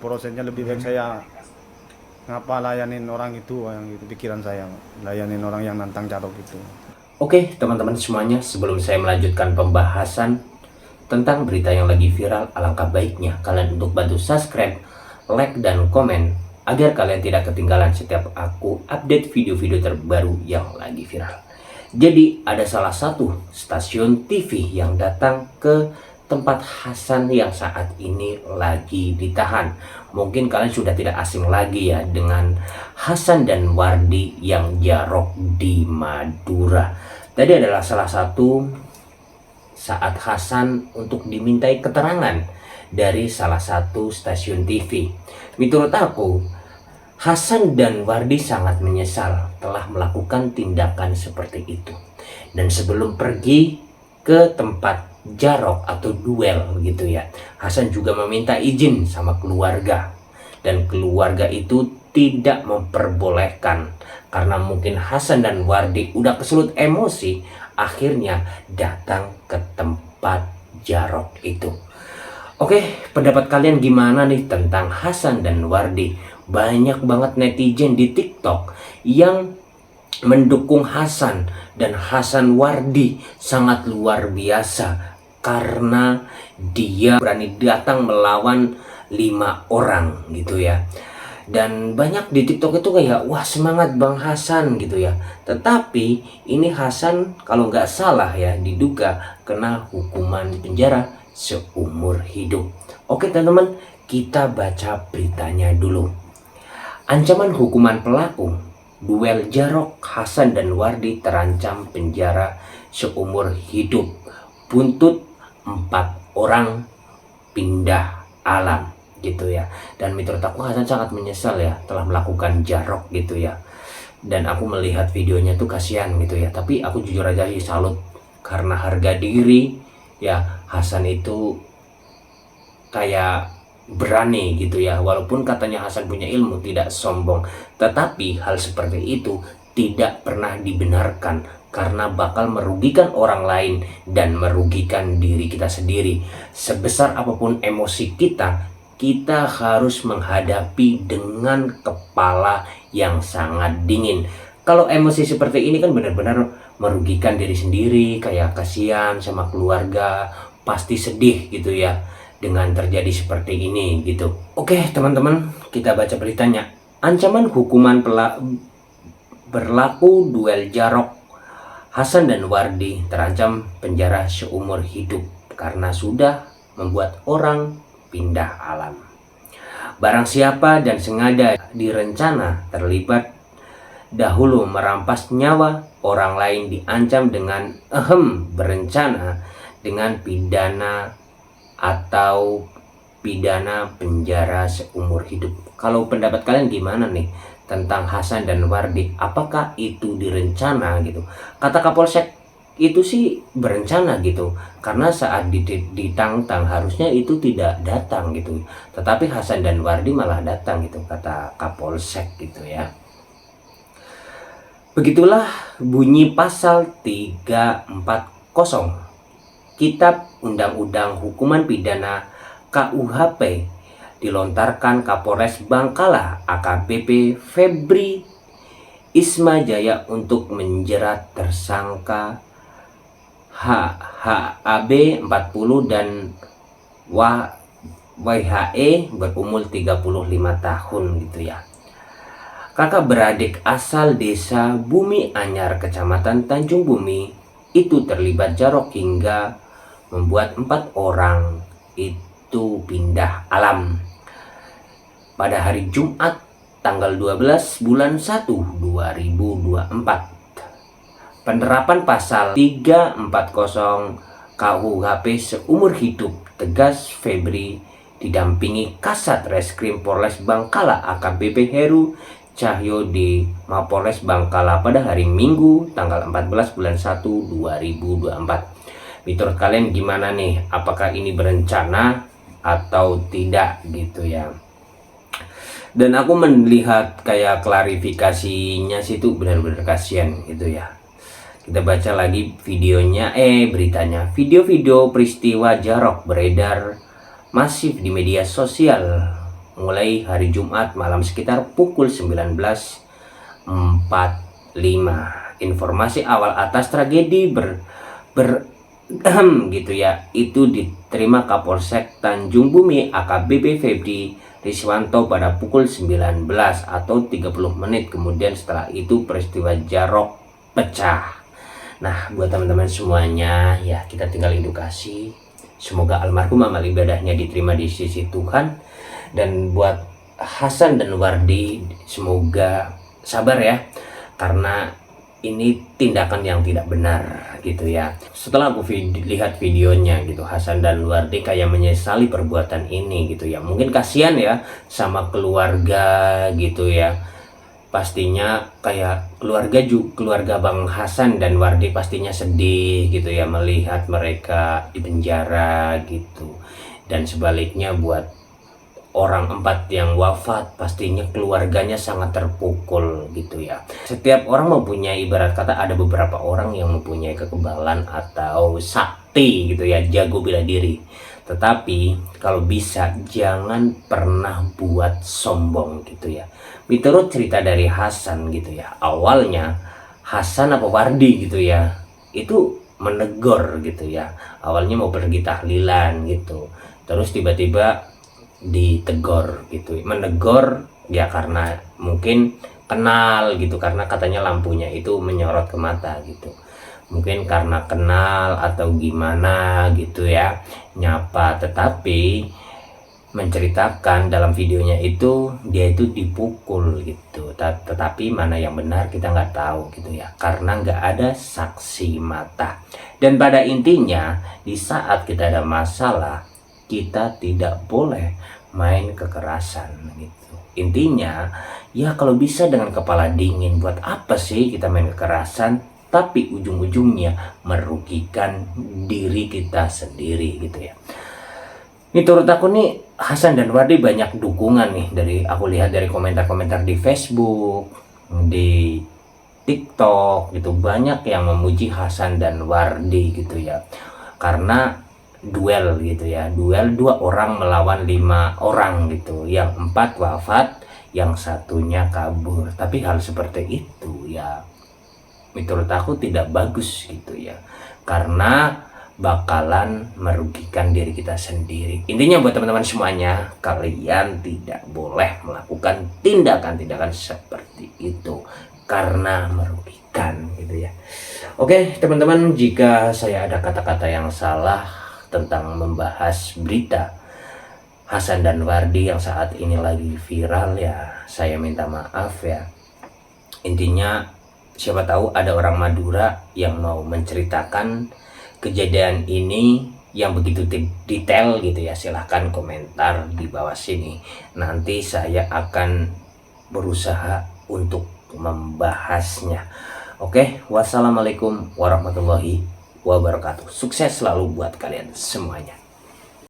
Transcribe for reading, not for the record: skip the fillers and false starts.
prosesnya lebih baik saya ngapa layanin orang itu, yang itu pikiran saya, layanin orang yang nantang Jarok itu. Oke teman-teman semuanya, sebelum saya melanjutkan pembahasan tentang berita yang lagi viral, alangkah baiknya kalian untuk bantu subscribe, like, dan komen agar kalian tidak ketinggalan setiap aku update video-video terbaru yang lagi viral. Jadi ada salah satu stasiun TV yang datang ke tempat Hasan yang saat ini lagi ditahan. Mungkin kalian sudah tidak asing lagi ya dengan Hasan dan Wardi yang Jarok di Madura. Tadi adalah salah satu saat Hasan untuk dimintai keterangan dari salah satu stasiun TV. Menurut aku, Hasan dan Wardi sangat menyesal telah melakukan tindakan seperti itu. Dan sebelum pergi ke tempat Jarok atau duel gitu ya, Hasan juga meminta izin sama keluarga. Dan keluarga itu tidak memperbolehkan karena mungkin Hasan dan Wardi udah kesulut emosi, akhirnya datang ke tempat Jarok itu. Oke, pendapat kalian gimana nih tentang Hasan dan Wardi? Banyak banget netizen di TikTok yang mendukung Hasan, dan Hasan Wardi sangat luar biasa karena dia berani datang melawan 5 orang gitu ya. Dan banyak di TikTok itu kayak, wah semangat Bang Hasan gitu ya. Tetapi ini Hasan kalau nggak salah ya diduga kena hukuman penjara seumur hidup. Oke teman-teman, kita baca beritanya dulu. Ancaman hukuman pelaku duel Jarok, Hasan dan Wardi terancam penjara seumur hidup. Buntut 4 orang pindah alam gitu ya. Dan menurut aku Hasan sangat menyesal ya telah melakukan Jarok gitu ya. Dan aku melihat videonya tuh kasihan gitu ya. Tapi aku jujur aja sih salut karena harga diri ya. Hasan itu kayak berani gitu ya, walaupun katanya Hasan punya ilmu, tidak sombong, tetapi hal seperti itu tidak pernah dibenarkan karena bakal merugikan orang lain dan merugikan diri kita sendiri. Sebesar apapun emosi kita, kita harus menghadapi dengan kepala yang sangat dingin. Kalau emosi seperti ini kan benar-benar merugikan diri sendiri, kayak kasihan sama keluarga, pasti sedih gitu ya dengan terjadi seperti ini gitu. Oke teman-teman, kita baca beritanya. Ancaman hukuman berlaku duel Jarok, Hasan dan Wardi terancam penjara seumur hidup karena sudah membuat orang pindah alam. Barang siapa dan sengaja direncana terlibat dahulu merampas nyawa orang lain diancam dengan berencana dengan pidana atau pidana penjara seumur hidup. Kalau pendapat kalian gimana nih tentang Hasan dan Wardi? Apakah itu direncana gitu? Kata Kapolsek itu sih berencana gitu, karena saat ditantang harusnya itu tidak datang gitu. Tetapi Hasan dan Wardi malah datang gitu, kata Kapolsek gitu ya. Begitulah bunyi pasal 340 Kitab Undang-Undang Hukuman Pidana KUHP dilontarkan Kapolres Bangkalan AKBP Febri Ismajaya untuk menjerat tersangka HHAB 40 dan WHE berumur 35 tahun gitu ya. Kakak beradik asal desa Bumi Anyar, Kecamatan Tanjung Bumi itu terlibat Jarok hingga membuat 4 orang itu pindah alam pada hari Jumat tanggal 12 bulan 1 2024. Penerapan pasal 340 KUHP seumur hidup, tegas Febri didampingi Kasat Reskrim Polres Bangkalan AKBP Heru Cahyo di Mapolres Bangkalan pada hari Minggu tanggal 14 bulan 1 2024. Menurut kalian gimana nih? Apakah ini berencana atau tidak gitu ya? Dan aku melihat kayak klarifikasinya sih itu benar-benar kasihan gitu ya. Kita baca lagi videonya, beritanya. Video-video peristiwa Jarok beredar masif di media sosial mulai hari Jumat malam sekitar pukul 19.45. Informasi awal atas tragedi gitu ya, itu diterima Kapolsek Tanjung Bumi AKBP Febri Riswanto pada pukul 19 atau 30 menit kemudian. Setelah itu peristiwa Jarok pecah. Nah, buat teman-teman semuanya ya, kita tinggal edukasi. Semoga almarhum amal ibadahnya diterima di sisi Tuhan. Dan buat Hasan dan Wardi, semoga sabar ya, karena ini tindakan yang tidak benar gitu ya. Setelah aku lihat videonya gitu, Hasan dan Wardi kayak menyesali perbuatan ini gitu ya. Mungkin kasihan ya sama keluarga gitu ya. Pastinya kayak keluarga Bang Hasan dan Wardi pastinya sedih gitu ya melihat mereka di penjara gitu. Dan sebaliknya buat orang 4 yang wafat, pastinya keluarganya sangat terpukul gitu ya. Setiap orang mempunyai, ibarat kata ada beberapa orang yang mempunyai kekebalan atau sakti gitu ya, jago bela diri. Tetapi kalau bisa jangan pernah buat sombong gitu ya. Menurut cerita dari Hasan gitu ya, awalnya Hasan apa Wardi gitu ya, itu menegur gitu ya. Awalnya mau pergi tahlilan gitu, terus tiba-tiba ditegur gitu, menegur ya karena mungkin kenal gitu, karena katanya lampunya itu menyorot ke mata gitu, mungkin karena kenal atau gimana gitu ya, nyapa. Tetapi menceritakan dalam videonya itu dia itu dipukul gitu, tetapi mana yang benar kita nggak tahu gitu ya, karena nggak ada saksi mata. Dan pada intinya di saat kita ada masalah, kita tidak boleh main kekerasan gitu. Intinya ya kalau bisa dengan kepala dingin. Buat apa sih kita main kekerasan tapi ujung-ujungnya merugikan diri kita sendiri gitu ya. Ini turut aku nih, Hasan dan Wardi banyak dukungan nih, dari aku lihat dari komentar-komentar di Facebook, di TikTok gitu, banyak yang memuji Hasan dan Wardi gitu ya, karena duel gitu ya, duel 2 orang melawan 5 orang gitu, yang 4 wafat, yang satunya kabur. Tapi hal seperti itu ya menurut aku tidak bagus gitu ya, karena bakalan merugikan diri kita sendiri. Intinya buat teman-teman semuanya, kalian tidak boleh melakukan tindakan-tindakan seperti itu karena merugikan gitu ya. Oke teman-teman, jika saya ada kata-kata yang salah tentang membahas berita Hasan dan Wardi yang saat ini lagi viral ya, saya minta maaf ya. Intinya siapa tahu ada orang Madura yang mau menceritakan kejadian ini yang begitu detail gitu ya, silahkan komentar di bawah sini. Nanti saya akan berusaha untuk membahasnya. Oke, wassalamualaikum warahmatullahi wabarakatuh. Sukses selalu buat kalian semuanya.